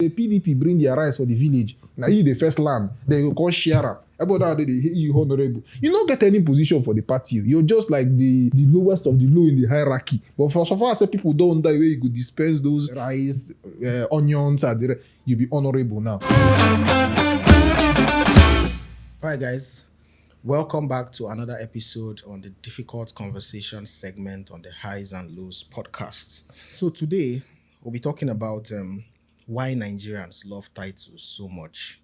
The PDP bring their rights for the village. Now you the first land. They go call sharer. Everybody they hate you honorable. You don't get any position for the party. You're just like the lowest of the low in the hierarchy. But for so far as people don't die where you could dispense those rice, onions, and you be honorable now. All right, guys. Welcome back to another episode on the Difficult Conversation segment on the Highs and Lows podcast. So today we'll be talking about why Nigerians love titles so much.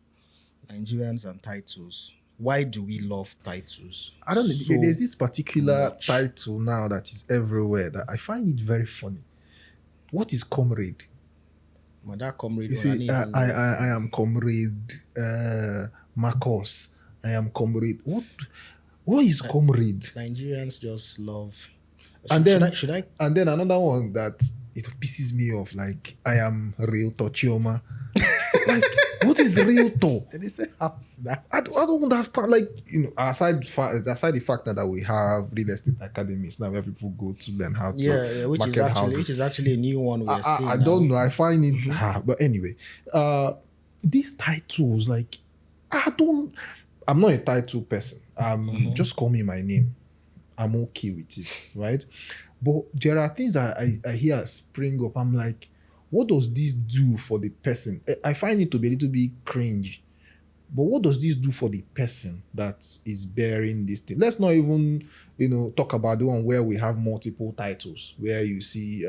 Nigerians and titles. Why do we love titles? I don't know. so There's this particular much? title now that is everywhere that I find it very funny. What is comrade? My dad comrade. You see, I am comrade Marcos. I am comrade. What is comrade? Nigerians just love. And then should I? And then another one that it pisses me off. Like I am real Chioma. Like what is real talk? Did they say how's that? I don't understand. Like aside the fact that we have real estate academies now where people go to learn how to which market houses. is actually a new one we're seeing. I don't know. I find it but anyway, these titles, like I'm not a title person. Just call me my name. I'm okay with it, right? But there are things I hear spring up. I'm like, what does this do for the person? I find it to be a little bit cringe. But what does this do for the person that is bearing this thing? Let's not even, talk about the one where we have multiple titles, where you see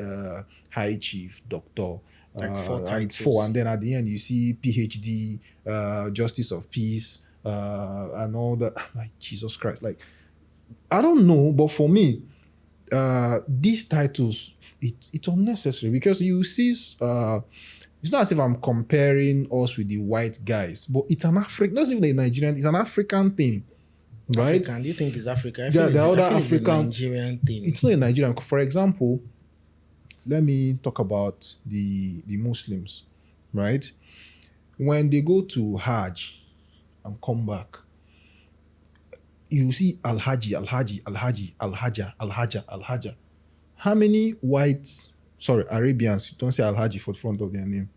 High Chief, Doctor, four, and then at the end you see PhD, Justice of Peace, and all that. Like Jesus Christ, like I don't know, but for me, these titles it's unnecessary because you see, it's not as if I'm comparing us with the white guys, but it's an African, not even a Nigerian, it's an African thing, right? African? Do you think it's African? The other I feel African it's a Nigerian thing. It's not a Nigerian. For example, let me talk about the Muslims, right? When they go to Hajj and come back, you see Al-Haji, Al-Haji, Al-Haji, Al-Hajja, Al-Hajja, Al-Hajja. How many Arabians don't say Al-Haji for the front of their name?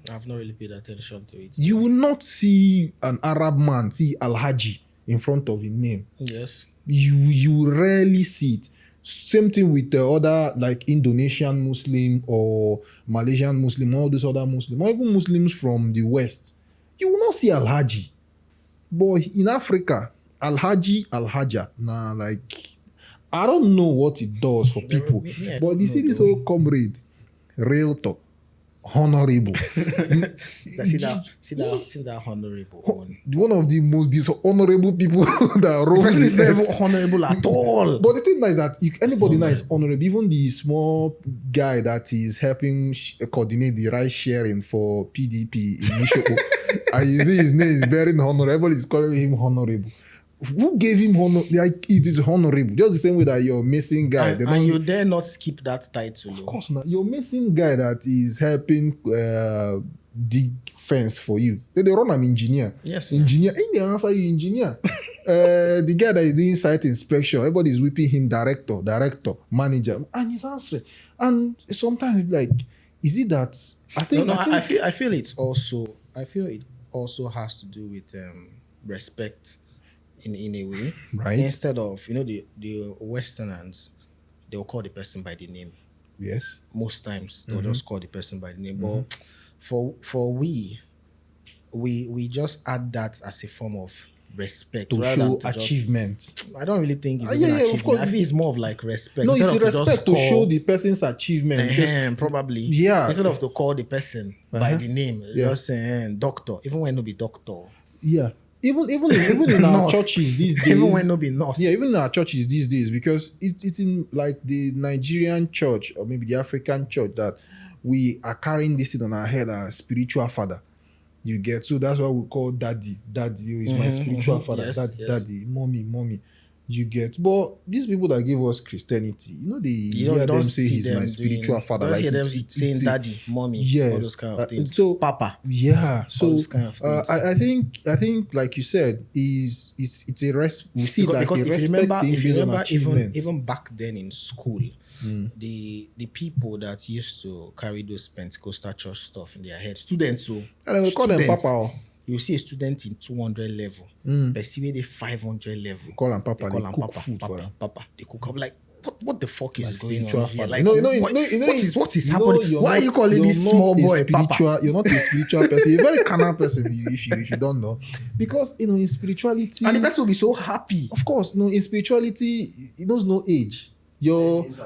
I've not really paid attention to it. You will not see an Arab man see Al-Haji in front of his name. Yes. You rarely see it. Same thing with the other, like Indonesian Muslim or Malaysian Muslim, all those other Muslims, or even Muslims from the West. You will not see Al-Haji. But in Africa, Al-Haji, Al-Hajja, like, I don't know what it does for people. But you see this whole comrade, real talk, honorable. See that honorable one. One of the most dishonorable people that roam The person is the never earth. honorable at all. But the thing is that anybody now is honorable. Even the small guy that is helping coordinate the ride sharing for PDP in Nishopo, and you see his name is bearing honor. Everybody is calling him honorable. Who gave him honor? Like it is honorable. Just the same way that you're missing guy. And you dare not skip that title. Of course not. You're missing guy that is helping dig fence for you. They run an engineer. Yes. Engineer. In the answer, you engineer. The guy that is doing site inspection, everybody is whipping him director, manager, and he's answering. And sometimes like, is it that? I feel it also has to do with respect. In a way, Right. Instead of the Westerners, they will call the person by the name. Yes. Most times they'll just call the person by the name. But for we just add that as a form of respect To rather show than to achievement. I don't really think it's Yeah, even of achievement. course. I feel it's more of like respect. No, Instead it's of to respect just to call, show the person's achievement. Because probably. Yeah. Instead of to call the person by the name, Yeah. just saying doctor, even when no be doctor. yeah. Even in our Nurse. churches these days. Even when no be nurse. Yeah, even in our churches these days, because it's in like the Nigerian church or maybe the African church that we are carrying this thing on our head as spiritual father. You get, so that's why we call daddy. Daddy is my spiritual father. Yes, Daddy, yes. daddy, mommy. You get, but these people that give us Christianity, they You hear don't them say see he's them my spiritual father. Don't Like hear them saying it's daddy, mommy, yes, all those kind of things. so Papa. Yeah, so those kind of things. I think like you said, it's a we see Because like if a you respect remember, thing based on achievement. even back then in school, the people that used to carry those Pentecostal church stuff in their head, students, so And we call them students, Papa. you see a student in 200 level, perceive the 500 level. Call them Papa. They call They them cook Papa, food for Papa, them. Papa. They cook up like what the fuck is going Spiritual on here? father. Like what is happening? Why are you calling this small boy Papa? You're not a spiritual person. You're a very carnal person if you don't know. Because in spirituality, And the person will be so happy. of course, in spirituality, it knows no age. You're he's a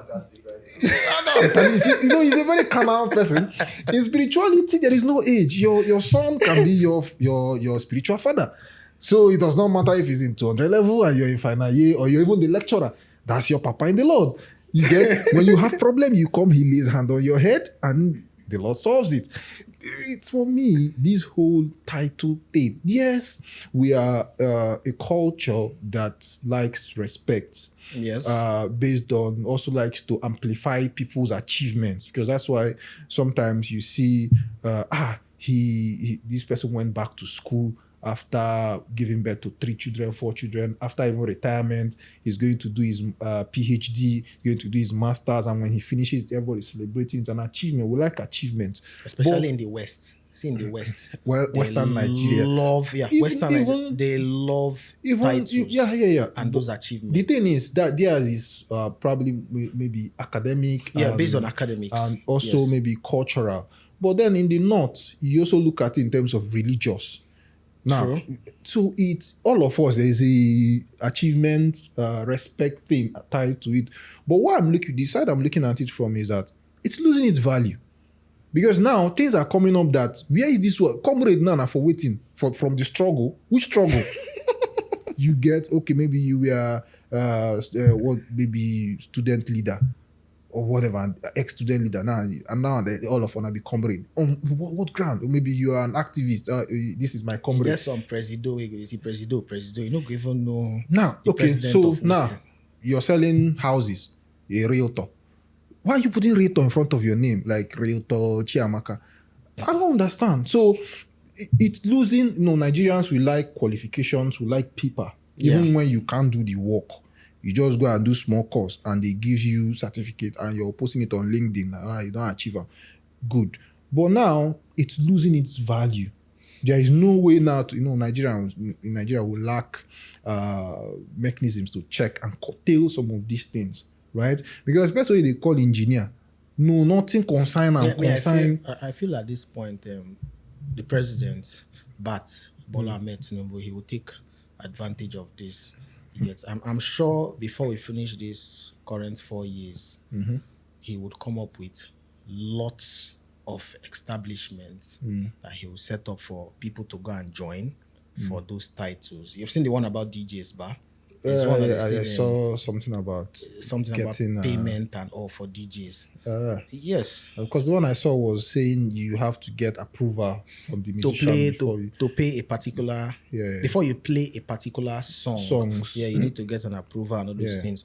very carnal person. In spirituality, there is no age. Your son can be your spiritual father. So it does not matter if he's in 200 level and you're in final year or you're even the lecturer. That's your Papa in the Lord. You get when you have problem, you come, he lays hand on your head and the Lord solves it. It's for me, this whole title thing. Yes, we are a culture that likes respect. Yes. Based on also likes to amplify people's achievements, because that's why sometimes you see this person went back to school after giving birth to 3 children, 4 children. After even retirement, he's going to do his PhD, going to do his masters, and when he finishes, everybody's celebrating. It's an achievement. We like achievements, especially in the West. See, in the West, Western Nigeria, they love titles, and those achievements. The thing is that theirs is probably maybe academic, based on academics, and also maybe cultural. But then in the North, you also look at it in terms of religious. Now, True. So it's all of us. There's a achievement, respect thing tied to it. But what the side I'm looking at it from is that it's losing its value, because now things are coming up that where is this one? Comrade Nana for waiting from the struggle. Which struggle? You get maybe you were maybe student leader or whatever, ex-student leader now, and now all of us be comrade. On what ground? Or maybe you are an activist. This is my comrade. Yes, some presido. You see presido. You don't even know. Now, so now you're selling houses, a realtor. Why are you putting realtor in front of your name, like realtor Chiamaka? I don't understand. So it's losing. Nigerians, we like qualifications, we like people, even when you can't do the work. You just go and do small course and they give you certificate and you're posting it on LinkedIn. You don't achieve it. Good. But now it's losing its value. There is no way now to, Nigeria will lack mechanisms to check and curtail some of these things, right? Because especially they call engineer. No, nothing consign and consign. I feel at this point, the president, Bola Ahmed Tinubu, he will take advantage of this. Yes, I'm sure before we finish this current 4 years, he would come up with lots of establishments that he will set up for people to go and join for those titles. You've seen the one about DJs, Bar? I saw something about payment and all for DJs. Yes, because the one I saw was saying you have to get approval from the musician to pay a particular before you play a particular songs. You need to get an approval and all those things.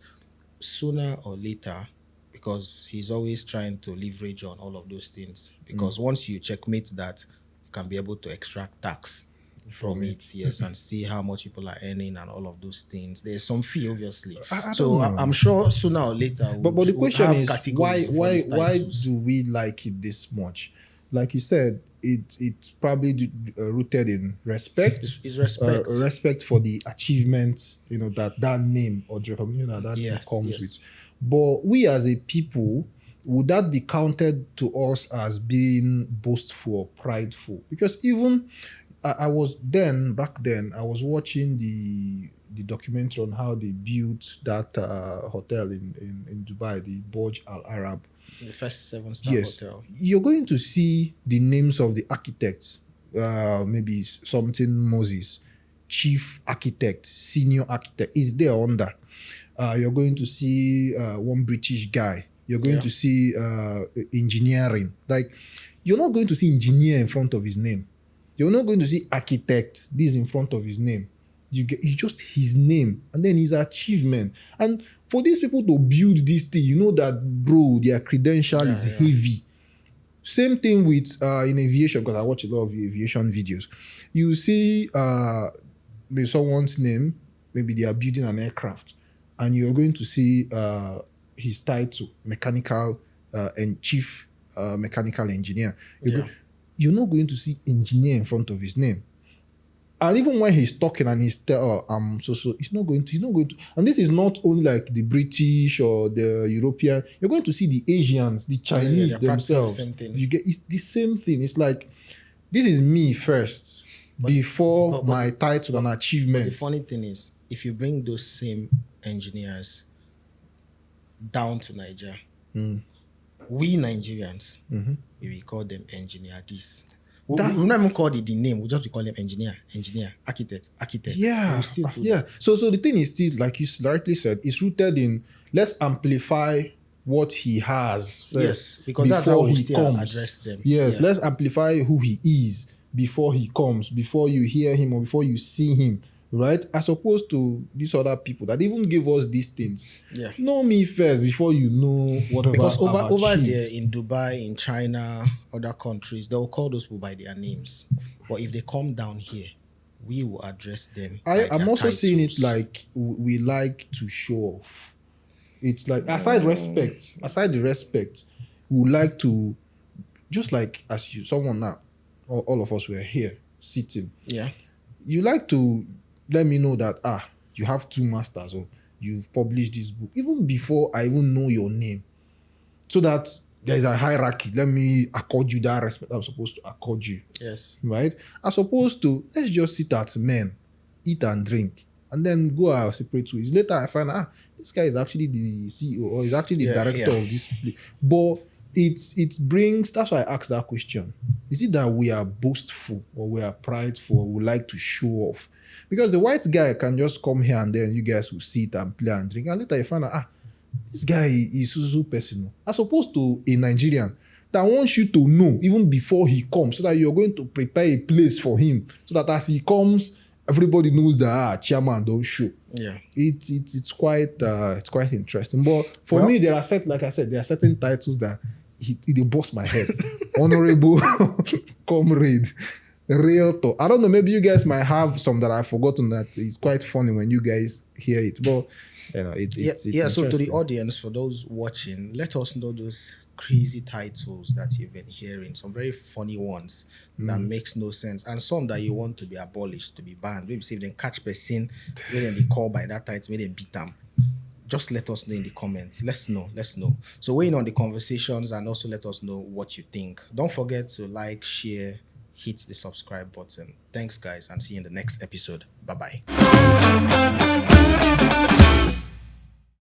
Sooner or later, because he's always trying to leverage on all of those things. Because once you checkmate that, you can be able to extract tax from it, and see how much people are earning and all of those things. There's some fee, obviously. I'm sure sooner or later. But the question is, why do we like it this much? Like you said, it's probably rooted in respect. It's respect. Respect for the achievement, that name or the recognition that name comes with. But we as a people, would that be counted to us as being boastful or prideful? Because even I was back then, I was watching the documentary on how they built that hotel in Dubai, the Burj Al Arab. The first 7-star hotel. You're going to see the names of the architects, maybe something Moses, chief architect, senior architect, is there under. You're going to see one British guy. You're going to see engineering. Like, you're not going to see engineer in front of his name. You're not going to see architect, this in front of his name. It's just his name and then his achievement. And for these people to build this thing, that, bro, their credential is heavy. Same thing with in aviation, because I watch a lot of aviation videos. You see maybe someone's name, maybe they are building an aircraft, and you're going to see his title, mechanical and chief mechanical engineer. You're not going to see engineer in front of his name. And even when he's talking and he's he's not going to, and this is not only like the British or the European, you're going to see the Asians, the Chinese themselves. The same thing. It's the same thing. It's like, this is me first, before my title and achievement. The funny thing is, if you bring those same engineers down to Nigeria, we Nigerians, we call them engineer this. We not even call it the name. We just call them engineer, architect. Yeah, So the thing is still, like you rightly said, it's rooted in, let's amplify what he has first. Yes, because that's how we still address them. Yes, let's amplify who he is before he comes, before you hear him or before you see him, right? As opposed to these other people that even give us these things. Yeah. Know me first before you know whatever. Because over there in Dubai, in China, other countries, they will call those people by their names. But if they come down here, we will address them. I'm also seeing it like we like to show off. It's like, aside the respect, we would like to, just like as you, someone now, all of us were here sitting. Yeah. You like to let me know that you have 2 masters or you've published this book even before I even know your name, so that there's a hierarchy. Let me accord you that respect I'm supposed to accord you. Yes. Right? As opposed to, let's just sit at men, eat and drink, and then go our separate ways. Later I find out this guy is actually the CEO or is actually the director of this place. But it brings, that's why I asked that question. Is it that we are boastful or we are prideful or we like to show off? Because the white guy can just come here and then you guys will sit and play and drink, and later you find out, this guy is so personal. As opposed to a Nigerian that wants you to know even before he comes, so that you're going to prepare a place for him, so that as he comes, everybody knows that chairman don't show. Yeah, it's quite interesting. But for me, there are certain titles that they bust my head. Honorable comrade, realtor. I don't know. Maybe you guys might have some that I've forgotten. That is quite funny when you guys hear it. But it's so to the audience, for those watching, let us know those crazy titles that you've been hearing, some very funny ones that makes no sense, and some that you want to be abolished, to be banned. Maybe see if they catch person when they call by that title, maybe they beat them. Just let us know in the comments. Let's know. So weigh in on the conversations and also let us know what you think. Don't forget to like, share, hit the subscribe button. Thanks guys, and see you in the next episode. Bye-bye.